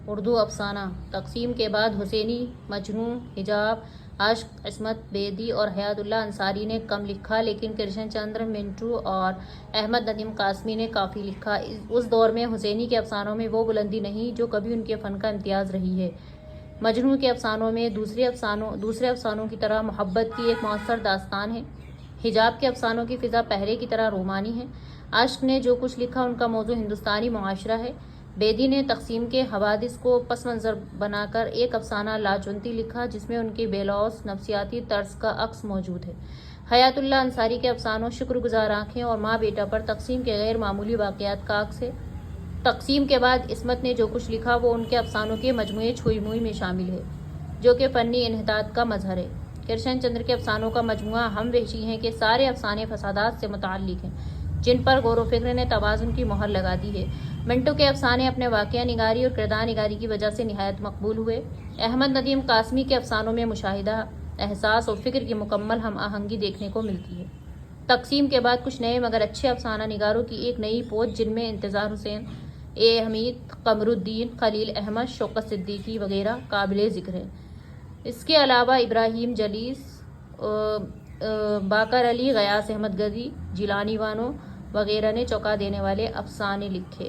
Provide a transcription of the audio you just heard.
اردو افسانہ تقسیم کے بعد حسینی، مجنوں، حجاب، عشق، عصمت بیدی اور حیات اللہ انصاری نے کم لکھا، لیکن کرشن چندر منٹو اور احمد ندیم قاسمی نے کافی لکھا۔ اس دور میں حسینی کے افسانوں میں وہ بلندی نہیں جو کبھی ان کے فن کا امتیاز رہی ہے۔ مجنوں کے افسانوں میں دوسرے افسانوں کی طرح محبت کی ایک مؤثر داستان ہے۔ حجاب کے افسانوں کی فضا پہرے کی طرح رومانی ہے۔ عشق نے جو کچھ لکھا ان کا موضوع ہندوستانی معاشرہ ہے۔ بیدی نے تقسیم کے حوادث کو پس منظر بنا کر ایک افسانہ لاجونتی لکھا جس میں ان کے بے لوث نفسیاتی طرز کا عکس موجود ہے۔ حیات اللہ انصاری کے افسانوں شکر گزار آنکھیں اور ماں بیٹا پر تقسیم کے غیر معمولی واقعات کا عکس ہے۔ تقسیم کے بعد عصمت نے جو کچھ لکھا وہ ان کے افسانوں کے مجموعے چھوئی موئی میں شامل ہے، جو کہ فنی انحطاط کا مظہر ہے۔ کرشن چندر کے افسانوں کا مجموعہ ہم وحشی ہیں کہ سارے افسانے فسادات سے متعلق ہیں جن پر غور و فکر نے توازن کی مہر لگا دی ہے۔ منٹو کے افسانے اپنے واقعہ نگاری اور کردار نگاری کی وجہ سے نہایت مقبول ہوئے۔ احمد ندیم قاسمی کے افسانوں میں مشاہدہ، احساس اور فکر کی مکمل ہم آہنگی دیکھنے کو ملتی ہے۔ تقسیم کے بعد کچھ نئے مگر اچھے افسانہ نگاروں کی ایک نئی فوج جن میں انتظار حسین، اے حمید، قمر الدین، خلیل احمد، شوکت صدیقی وغیرہ قابل ذکر ہیں۔ اس کے علاوہ ابراہیم جلیس، باقر علی، غیاث احمد گدی، جیلانی بانو وغیرہ نے چونکا دینے والے افسانے لکھے۔